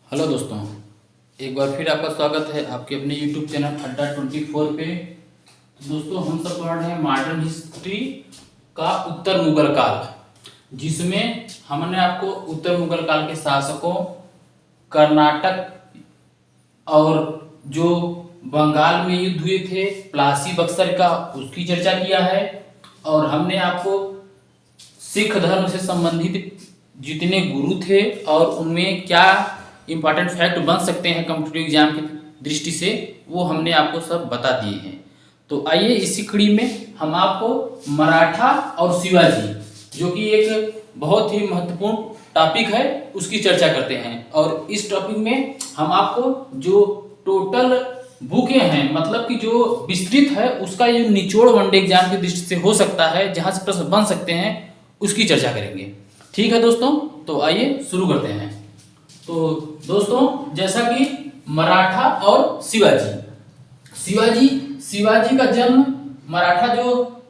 Hello दोस्तों, एक बार फिर आपका स्वागत है आपके अपने YouTube चैनल अड्डा 24 पे। तो दोस्तों, हम सब पढ़ रहे हैं मॉडर्न हिस्ट्री का उत्तर मुगल काल, जिसमें हमने आपको उत्तर मुगल काल के शासकों, कर्नाटक और जो बंगाल में युद्ध हुए थे, प्लासी बक्सर का, उसकी चर्चा किया है। और हमने आपको सिख धर्म से संबंधित जितने गुरु थे और उनमें क्या इंपॉर्टेंट फैक्ट बन सकते हैं कॉम्पिटिटिव एग्जाम की दृष्टि से, वो हमने आपको सब बता दिए हैं। तो आइए इसी कड़ी में हम आपको मराठा और शिवाजी, जो कि एक बहुत ही महत्वपूर्ण टॉपिक है, उसकी चर्चा करते हैं। और इस टॉपिक में हम आपको जो टोटल बुकें हैं, मतलब कि जो विस्तृत है, उसका ये निचोड़ वनडे एग्जाम की दृष्टि से हो सकता है, जहां से प्रश्न बन सकते हैं, उसकी चर्चा करेंगे। ठीक है दोस्तों, तो आइए शुरू करते हैं। तो दोस्तों, जैसा कि मराठा और शिवाजी का जन्म, मराठा जो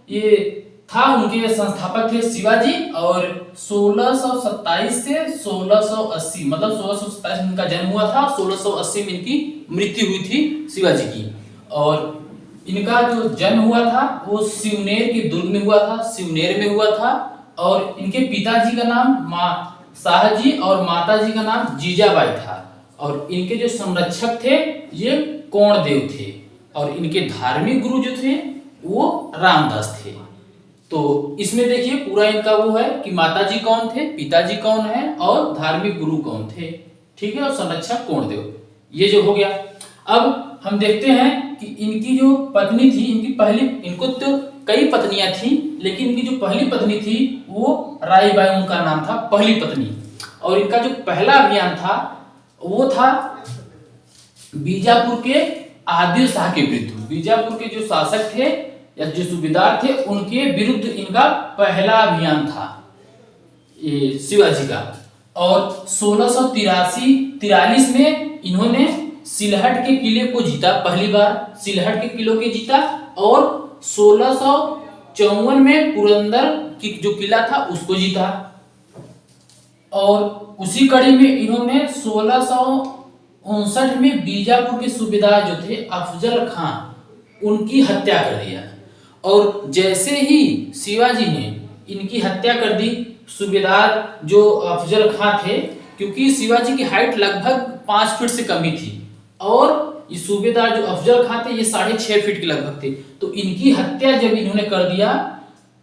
ये था, उनके संस्थापक थे शिवाजी, और 1627 से 1680, मतलब 1627 में इनका जन्म हुआ था, 1680 में इनकी मृत्यु हुई थी शिवाजी की। और इनका जो जन्म हुआ था वो शिवनेर के दुर्ग में हुआ था, शिवनेर में हुआ था। और इनके पिताजी का नाम शाहजी और माताजी का नाम जीजाबाई था। और इनके जो संरक्षक थे ये कोणदेव थे। और इनके धार्मिक गुरु जो थे वो रामदास थे। तो इसमें देखिए पूरा इनका वो है कि माताजी कौन थे, पिताजी कौन है और धार्मिक गुरु कौन थे। ठीक है, और संरक्षक कोणदेव, ये जो हो गया। अब हम देखते हैं कि इनकी जो पत्नी थी, इनको तो कई पत्नियां थी, लेकिन इनकी जो पहली पत्नी थी वो राईबाई, उनका नाम था पहली पत्नी। और इनका जो पहला अभियान था वो था बीजापुर के आदिल शाह के विरुद्ध। बीजापुर के जो शासक थे या जो सूबेदार थे, उनके विरुद्ध इनका पहला अभियान था ये शिवाजी का। और 1643 में इन्होंने सिलहट के किले को जीता, पहली बार सिलहट के किलों के जीता। और 1654 में पुरंदर की जो किला था उसको जीता। और उसी कड़ी में इन्होंने 1659 में बीजापुर के सूबेदार जो थे अफजल खान, उनकी हत्या कर दिया। और जैसे ही शिवाजी ने इनकी हत्या कर दी, सूबेदार जो अफजल खान थे, क्योंकि शिवाजी की हाइट लगभग 5 फीट से कम ही थी, और ये सूबेदार जो अफजल खान थे ये 6.5 फीट के लगभग थे। तो इनकी हत्या जब इन्होंने कर दिया,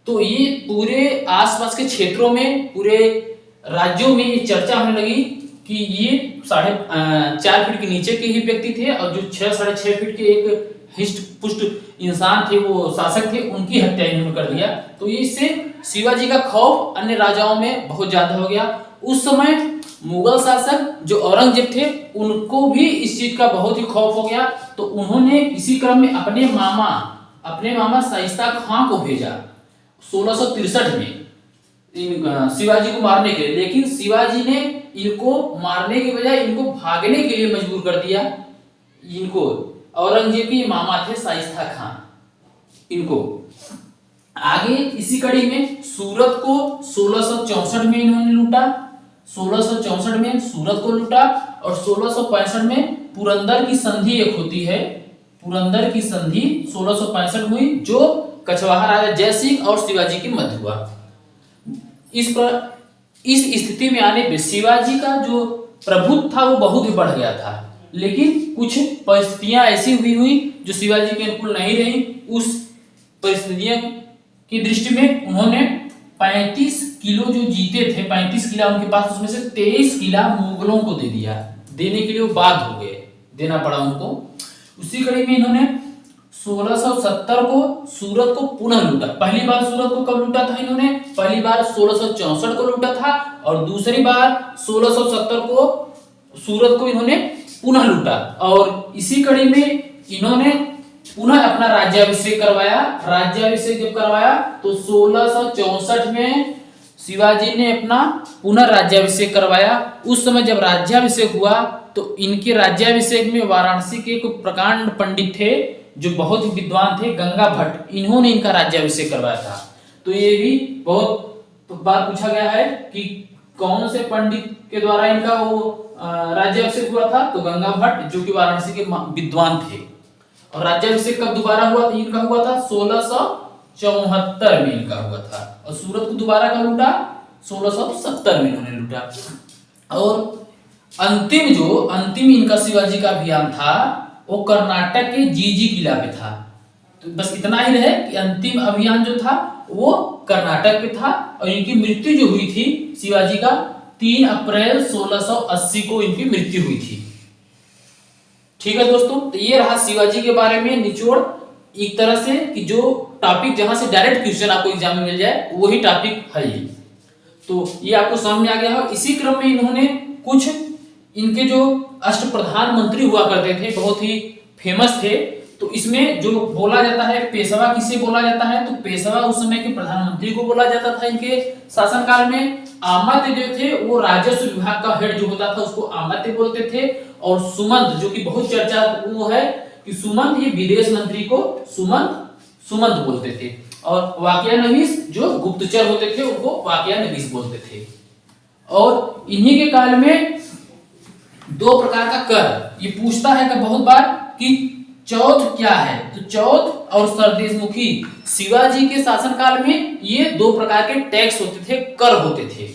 तो ये पूरे आसपास के क्षेत्रों में, पूरे राज्यों में ये चर्चा होने लगी कि ये 4.5 फीट के नीचे के ही व्यक्ति थे, और जो 6.5 फीट के एक हिस्ट पुष्ट इंसान थे, वो शासक थे, उनकी हत्या इन्होंने कर दिया। तो ये इससे शिवाजी का खौफ अन्य राजाओं में बहुत ज्यादा हो गया। उस समय मुगल शासक जो औरंगजेब थे, उनको भी इस चीज का बहुत ही खौफ हो गया। तो उन्होंने इसी क्रम में अपने मामा शाइस्ता खां को भेजा 1663 में शिवाजी को मारने के लिए। लेकिन शिवाजी ने इनको मारने के बजाय इनको भागने के लिए मजबूर कर दिया। इनको औरंगजेब के मामा थे शाइस्ता खां, इनको आगे इसी कड़ी में सूरत को 1664 में इन्होंने लूटा। 1664 में सूरत को लूटा। और 1665 में पुरंदर की संधि एक होती है, पुरंदर की संधि 1665 हुई, जो कछवाहा राजा जयसिंह और शिवाजी के मध्य हुआ। इस स्थिति में आने पे शिवाजी का जो प्रभुत्व था वो बहुत ही बढ़ गया था। लेकिन कुछ परिस्थितियां ऐसी हुई जो शिवाजी के अनुकूल नहीं रही। उस परिस्थितियों की दृष्टि में उन्होंने 35 किलो जो जीते थे, 35 किला उनके पास, उसमें से 23 किला मुगलों को दे दिया। देने के लिए वो बाध्य हो गए, देना पड़ा उनको। उसी कड़ी में इन्होंने 1670 को सूरत को पुनः लूटा। पहली बार सूरत को कब लूटा था इन्होंने? पहली बार 1664 को लूटा था, और दूसरी बार 1670 को सूरत को इन्होंने पुनः लूटा। और इसी कड़ी में इन्होंने पुनः अपना राज्याभिषेक करवाया। राज्याभिषेक जब करवाया तो 1664 में शिवाजी ने अपना पुनः राज्याभिषेक करवाया। उस समय जब राज्याभिषेक हुआ तो इनके राज्याभिषेक में वाराणसी के एक प्रकांड पंडित थे जो बहुत ही विद्वान थे, गंगा भट्ट, इन्होंने इनका राज्याभिषेक करवाया था। तो ये भी बहुत बार पूछा गया है कि कौन से पंडित के द्वारा इनका वो राज्याभिषेक हुआ था? तो गंगा भट्ट, जो कि वाराणसी के विद्वान थे। और राज्याभिषेक कब दोबारा हुआ? इनका हुआ था 1674 में इनका हुआ था। और सूरत को दोबारा कब लूटा? 1670 में इन्होंने लूटा। और अंतिम इनका शिवाजी का अभियान था वो कर्नाटक के जीजी किला पे था। तो बस इतना ही रहे कि अंतिम अभियान जो था वो कर्नाटक पे था। और इनकी मृत्यु जो हुई थी शिवाजी का 3 अप्रैल 1680 को इनकी मृत्यु हुई थी। ठीक है दोस्तों, तो ये रहा शिवाजी के बारे में निचोड़, एक तरह से कि जो टॉपिक जहां से डायरेक्ट क्वेश्चन आपको एग्जाम में मिल जाए वही टॉपिक है ये। तो ये आपको समझ में आ गया हो। इसी क्रम में इन्होंने कुछ इनके जो अष्टप्रधान मंत्री हुआ करते थे, बहुत ही फेमस थे। तो इसमें जो बोला जाता है पेशवा किसे बोला जाता है? तो पेशवा उस समय के प्रधानमंत्री को बोला जाता था इनके शासनकाल में। आमत्य जो थे वो राजस्व विभाग का हेड जो होता था उसको आमत्य बोलते थे। और सुमंत, जो कि बहुत चर्चा वो है कि सुमंत, ये विदेश मंत्री को सुमंत बोलते थे। और वाकयानवीस जो गुप्तचर होते थे उनको वाकयानवीस बोलते थे। और इन्हीं के काल में 2 प्रकार का कर ये पूछता है कि बहुत बार कि चौथ क्या है? तो चौथ और सरदेशमुखी, शिवाजी के शासनकाल में ये 2 प्रकार के टैक्स होते थे, कर होते थे।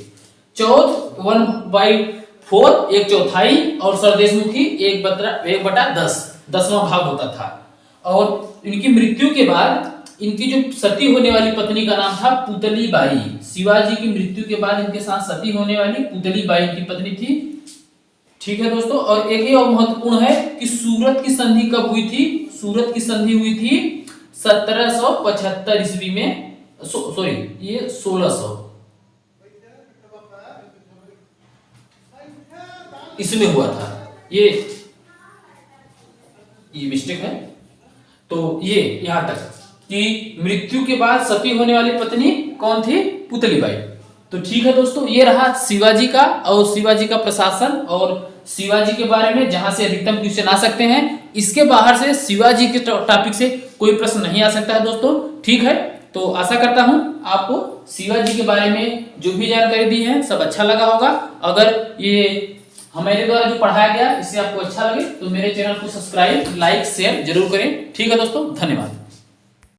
चौथ 1/4, 1/4, और सरदेशमुखी 1/10, 10वां भाग होता था। और इनकी मृत्यु के बाद इनकी जो सती होने वाली पत्नी का नाम था पुतली बाई। शिवाजी की मृत्यु के बाद इनके साथ सती होने वाली पुतली बाई की पत्नी थी। ठीक है दोस्तों, और एक ही और महत्वपूर्ण है कि सूरत की संधि कब हुई थी? सूरत की संधि हुई थी 1775 ईस्वी में, सॉरी ये 1600 इसमें हुआ था। ये मिस्टेक है। तो ये यहां तक कि मृत्यु के बाद सती होने वाली पत्नी कौन थी? पुतली बाई। तो ठीक है दोस्तों, ये रहा शिवाजी का और शिवाजी का प्रशासन और शिवाजी के बारे में जहां से अधिकतम क्वेश्चन आ सकते हैं। इसके बाहर से शिवाजी के टॉपिक से कोई प्रश्न नहीं आ सकता है दोस्तों। ठीक है, तो आशा करता हूं आपको शिवाजी के बारे में जो भी जानकारी दी है सब अच्छा लगा होगा। अगर ये हमारे द्वारा जो पढ़ाया गया इससे आपको अच्छा लगे तो मेरे चैनल को सब्सक्राइब, लाइक, शेयर जरूर करें। ठीक है दोस्तों, धन्यवाद।